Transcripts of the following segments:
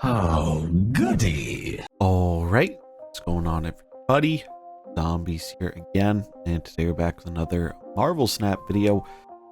Oh, goody. All right, what's going on, everybody? Zombies here again, and today we're back with another Marvel Snap video.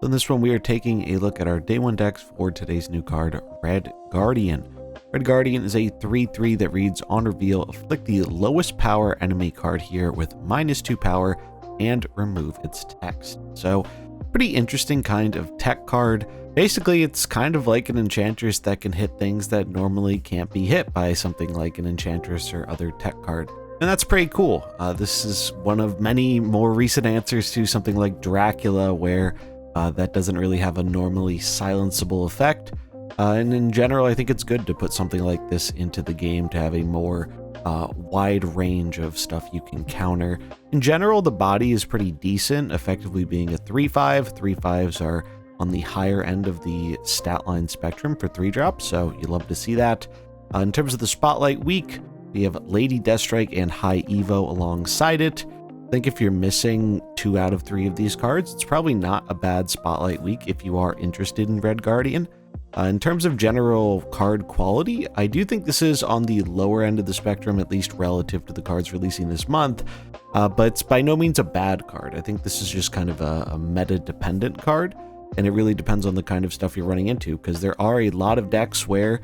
In this one, we are taking a look at our day one decks for today's new card, Red Guardian. Red Guardian is a 3/3 that reads, on reveal, afflict the lowest power enemy card here with -2 power and remove its text. So, pretty interesting kind of tech card. Basically, it's kind of like an Enchantress that can hit things that normally can't be hit by something like an Enchantress or other tech card. And that's pretty cool. This is one of many more recent answers to something like Dracula, where that doesn't really have a normally silenceable effect. And in general, I think it's good to put something like this into the game to have a more wide range of stuff you can counter. In general, the body is pretty decent, effectively being a 3/5. 3/5s are on the higher end of the stat line spectrum for 3-drops, so you love to see that. In terms of the Spotlight week, we have Lady Deathstrike and High Evo alongside it. I think if you're missing 2 out of 3 of these cards, it's probably not a bad Spotlight week if you are interested in Red Guardian. In terms of general card quality, I do think this is on the lower end of the spectrum, at least relative to the cards releasing this month, but it's by no means a bad card. I think this is just kind of a meta-dependent card, and it really depends on the kind of stuff you're running into, because there are a lot of decks where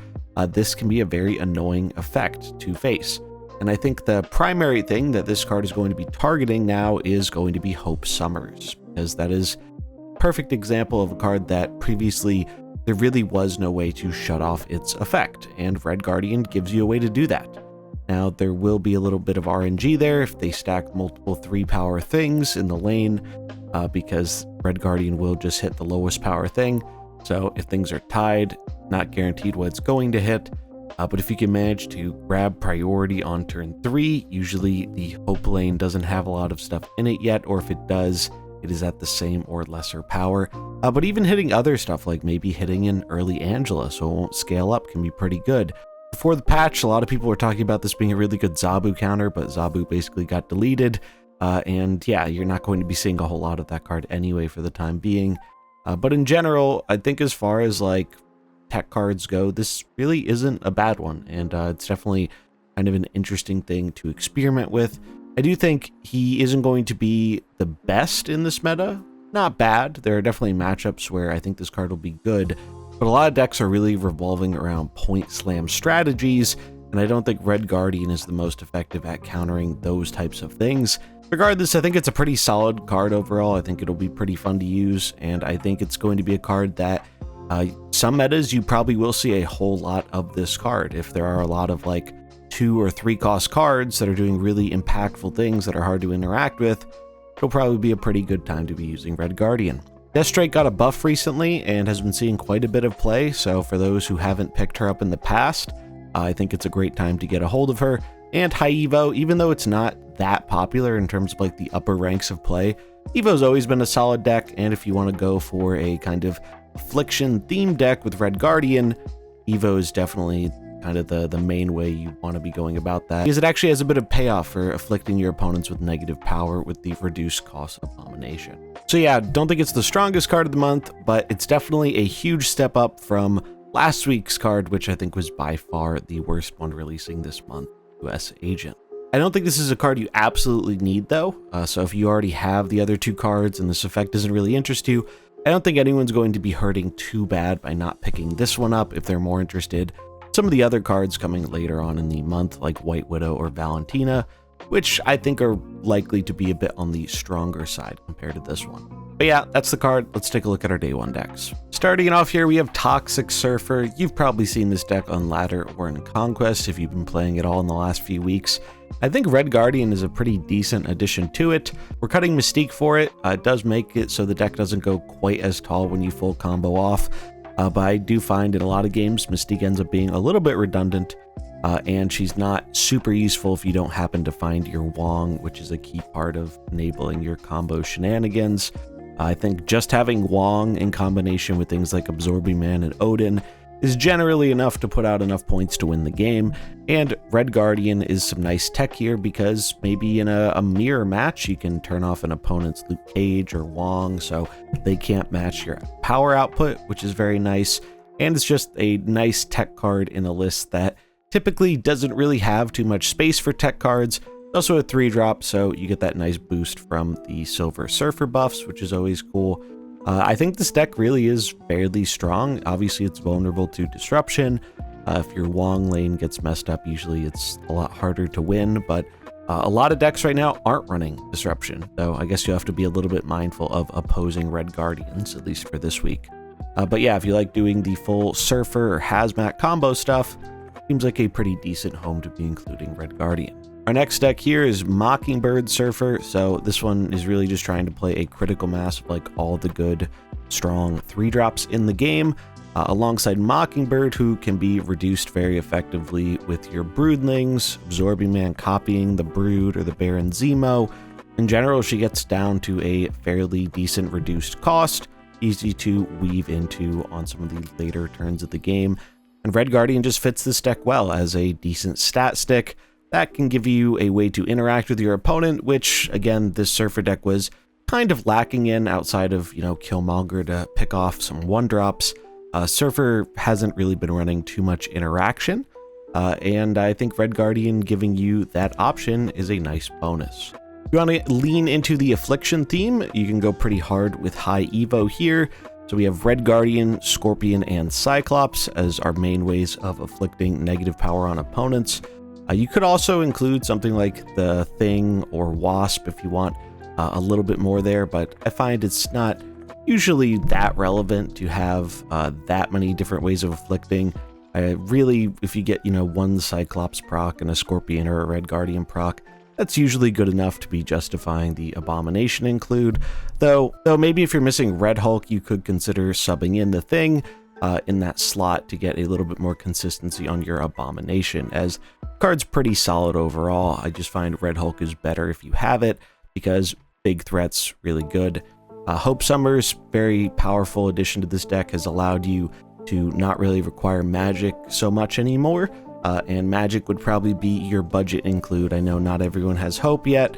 this can be a very annoying effect to face. And I think the primary thing that this card is going to be targeting now is going to be Hope Summers, because that is a perfect example of a card that previously there really was no way to shut off its effect, and Red Guardian gives you a way to do that. Now, there will be a little bit of RNG there if they stack multiple 3-power things in the lane, because Red Guardian will just hit the lowest power thing. So if things are tied, not guaranteed what it's going to hit. But if you can manage to grab priority on turn 3, usually the Hope lane doesn't have a lot of stuff in it yet, or if it does, it is at the same or lesser power. But even hitting other stuff, like maybe hitting an early Angela so it won't scale up, can be pretty good. Before the patch, a lot of people were talking about this being a really good Zabu counter, but Zabu basically got deleted. And yeah, you're not going to be seeing a whole lot of that card anyway for the time being. But in general, I think as far as like tech cards go, this really isn't a bad one. And it's definitely kind of an interesting thing to experiment with. I do think he isn't going to be the best in this meta. Not bad. There are definitely matchups where I think this card will be good. But a lot of decks are really revolving around point slam strategies. And I don't think Red Guardian is the most effective at countering those types of things. Regardless, I think it's a pretty solid card overall. I think it'll be pretty fun to use, and I think it's going to be a card that some metas you probably will see a whole lot of this card. If there are a lot of like 2 or 3 cost cards that are doing really impactful things that are hard to interact with, it'll probably be a pretty good time to be using Red Guardian. Deathstrike got a buff recently and has been seeing quite a bit of play, so for those who haven't picked her up in the past, I think it's a great time to get a hold of her. And High Evo, even though it's not that popular in terms of like the upper ranks of play, Evo's always been a solid deck, and if you want to go for a kind of Affliction themed deck with Red Guardian, Evo is definitely kind of the main way you want to be going about that, because it actually has a bit of payoff for afflicting your opponents with negative power with the reduced cost of Abomination. So yeah, don't think it's the strongest card of the month, but it's definitely a huge step up from last week's card, which I think was by far the worst one releasing this month, US Agent. I don't think this is a card you absolutely need though, so if you already have the other 2 cards and this effect doesn't really interest you, I don't think anyone's going to be hurting too bad by not picking this one up if they're more interested. Some of the other cards coming later on in the month, like White Widow or Valentina, which I think are likely to be a bit on the stronger side compared to this one. But yeah, that's the card. Let's take a look at our day 1 decks. Starting off here, we have Toxic Surfer. You've probably seen this deck on Ladder or in Conquest if you've been playing it all in the last few weeks. I think Red Guardian is a pretty decent addition to it. We're cutting Mystique for it. It does make it so the deck doesn't go quite as tall when you full combo off. But I do find in a lot of games, Mystique ends up being a little bit redundant. And she's not super useful if you don't happen to find your Wong, which is a key part of enabling your combo shenanigans. I think just having Wong in combination with things like Absorbing Man and Odin is generally enough to put out enough points to win the game, and Red Guardian is some nice tech here because maybe in a mirror match you can turn off an opponent's Luke Cage or Wong so they can't match your power output, which is very nice, and it's just a nice tech card in a list that typically doesn't really have too much space for tech cards. Also a 3-drop, so you get that nice boost from the Silver Surfer buffs, which is always cool. I think this deck really is fairly strong. Obviously, it's vulnerable to disruption. If your Wong lane gets messed up, usually it's a lot harder to win, but a lot of decks right now aren't running disruption, so I guess you have to be a little bit mindful of opposing Red Guardians, at least for this week. But yeah, if you like doing the full Surfer or Hazmat combo stuff, seems like a pretty decent home to be including Red Guardian. Our next deck here is Mockingbird Surfer, so this one is really just trying to play a critical mass of like all the good, strong 3-drops in the game, alongside Mockingbird, who can be reduced very effectively with your Broodlings, Absorbing Man copying the Brood or the Baron Zemo. In general, she gets down to a fairly decent reduced cost, easy to weave into on some of the later turns of the game, and Red Guardian just fits this deck well as a decent stat stick that can give you a way to interact with your opponent, which, again, this Surfer deck was kind of lacking in outside of, Killmonger to pick off some 1-drops. Surfer hasn't really been running too much interaction, and I think Red Guardian giving you that option is a nice bonus. If you want to lean into the Affliction theme, you can go pretty hard with High Evo here. So we have Red Guardian, Scorpion, and Cyclops as our main ways of afflicting negative power on opponents. You could also include something like the Thing or Wasp if you want a little bit more there, but I find it's not usually that relevant to have that many different ways of afflicting. Really, if you get, one Cyclops proc and a Scorpion or a Red Guardian proc, that's usually good enough to be justifying the Abomination include. Though maybe if you're missing Red Hulk, you could consider subbing in the Thing in that slot to get a little bit more consistency on your Abomination, as card's pretty solid overall. I just find Red Hulk is better if you have it, because big threat's really good. Hope Summer's very powerful addition to this deck has allowed you to not really require magic so much anymore, and magic would probably be your budget include. I know not everyone has Hope yet,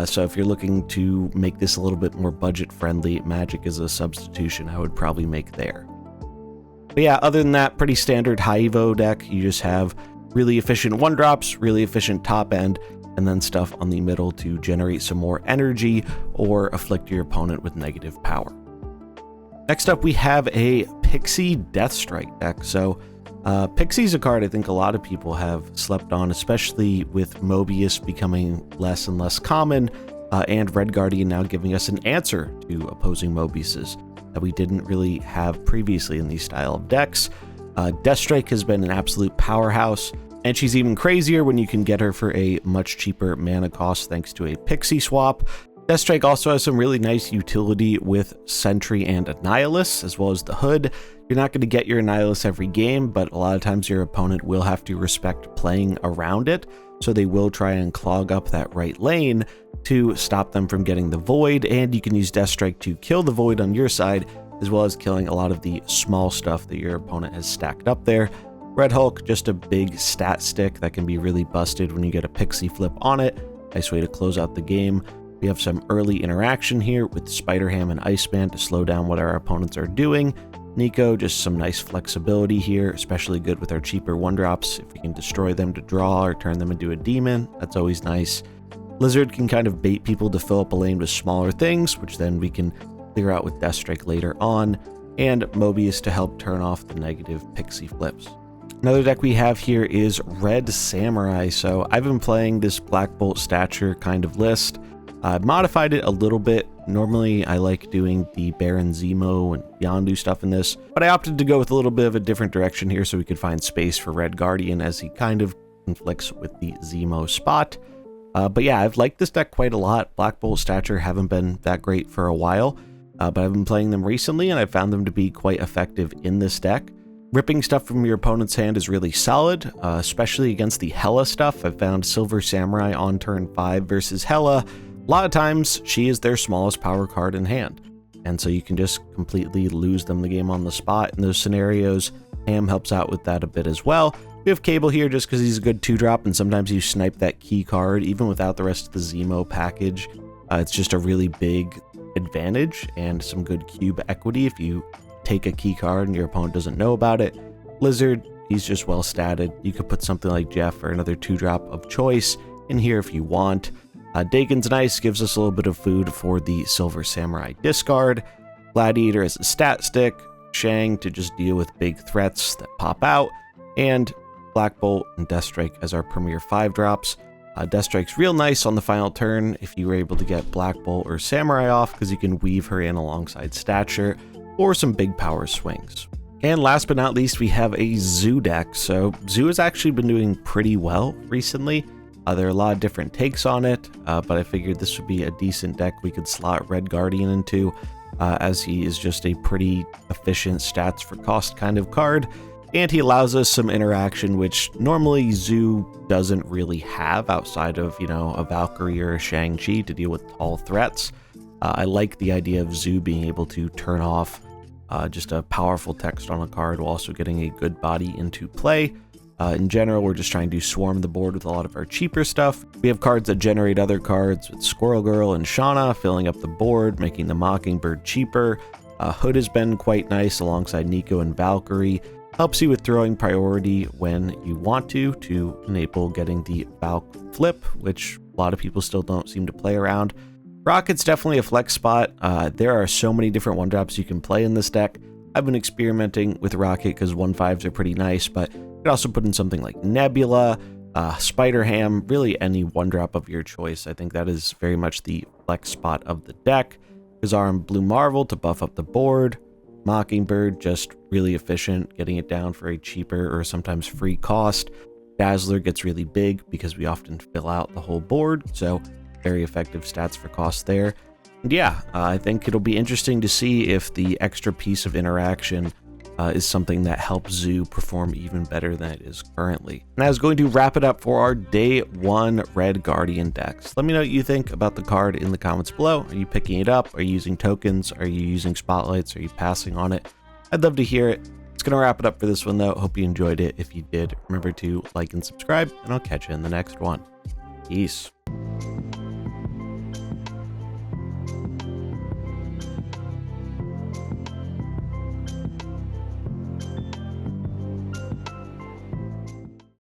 so if you're looking to make this a little bit more budget friendly, magic is a substitution I would probably make there. But yeah, other than that, pretty standard high evo deck. You just have really efficient 1-drops, really efficient top end, and then stuff on the middle to generate some more energy or afflict your opponent with negative power. Next up, we have a Pixie Deathstrike deck. So Pixie's a card I think a lot of people have slept on, especially with Mobius becoming less and less common, and Red Guardian now giving us an answer to opposing Mobiuses that we didn't really have previously in these style of decks. Deathstrike has been an absolute powerhouse, and she's even crazier when you can get her for a much cheaper mana cost thanks to a Pixie swap. Deathstrike also has some really nice utility with Sentry and Annihilus, as well as the Hood. You're not going to get your Annihilus every game, but a lot of times your opponent will have to respect playing around it, so they will try and clog up that right lane to stop them from getting the Void, and you can use Deathstrike to kill the Void on your side, as well as killing a lot of the small stuff that your opponent has stacked up there. Red Hulk, just a big stat stick that can be really busted when you get a Pixie flip on it. Nice way to close out the game. We have some early interaction here with Spider-Ham and Iceman to slow down what our opponents are doing. Nico, just some nice flexibility here, especially good with our cheaper 1-drops. If we can destroy them to draw or turn them into a demon, that's always nice. Lizard can kind of bait people to fill up a lane with smaller things, which then we can clear out with Deathstrike later on, and Mobius to help turn off the negative Pixie flips. Another deck we have here is Red Samurai. So I've been playing this Black Bolt Stature kind of list. I've modified it a little bit. Normally I like doing the Baron Zemo and Yondu stuff in this, but I opted to go with a little bit of a different direction here so we could find space for Red Guardian, as he kind of conflicts with the Zemo spot. But yeah, I've liked this deck quite a lot. Black Bolt Stature haven't been that great for a while, but I've been playing them recently and I found them to be quite effective in this deck. Ripping stuff from your opponent's hand is really solid, especially against the Hela stuff. I've found Silver Samurai on turn 5 versus Hela. A lot of times she is their smallest power card in hand, and so you can just completely lose them the game on the spot in those scenarios. Ham helps out with that a bit as well. We have Cable here just because he's a good 2-drop, and sometimes you snipe that key card even without the rest of the Zemo package. It's just a really big advantage and some good cube equity if you take a key card and your opponent doesn't know about it. Lizard, He's just well statted. You could put something like Jeff or another 2-drop of choice in here if you want. Dagon's nice, gives us a little bit of food for the Silver Samurai discard. Gladiator as a stat stick. Shang to just deal with big threats that pop out. And Black Bolt and Deathstrike as our premier 5-drops. Deathstrike's real nice on the final turn if you were able to get Black Bolt or Samurai off, because you can weave her in alongside Stature or some big power swings. And last but not least, we have a Zoo deck. So Zoo has actually been doing pretty well recently. There are a lot of different takes on it, but I figured this would be a decent deck we could slot Red Guardian into, as he is just a pretty efficient stats for cost kind of card. And he allows us some interaction, which normally Zoo doesn't really have outside of, you know, a Valkyrie or a Shang-Chi to deal with tall threats. I like the idea of Zoo being able to turn off just a powerful text on a card while also getting a good body into play. In general, we're just trying to swarm the board with a lot of our cheaper stuff. We have cards that generate other cards with Squirrel Girl and Shauna filling up the board, making the Mockingbird cheaper. Hood has been quite nice alongside Nico and Valkyrie. Helps you with throwing priority when you want to enable getting the Valk flip, which a lot of people still don't seem to play around. Rocket's definitely a flex spot. There are so many different 1-drops you can play in this deck. I've been experimenting with Rocket because 1/5s are pretty nice, but you could also put in something like Nebula, Spider-Ham, really any 1-drop of your choice. I think that is very much the flex spot of the deck. Kazar and Blue Marvel to buff up the board. Mockingbird, just really efficient, getting it down for a cheaper or sometimes free cost. Dazzler gets really big because we often fill out the whole board, so very effective stats for cost there. And yeah, I think it'll be interesting to see if the extra piece of interaction is something that helps Zoo perform even better than it is currently. And I was going to wrap it up for our day 1 Red Guardian decks. Let me know what you think about the card in the comments below. Are you picking it up? Are you using tokens? Are you using spotlights? Are you passing on it? I'd love to hear it. It's going to wrap it up for this one though. Hope you enjoyed it. If you did, remember to like and subscribe, and I'll catch you in the next one. Peace.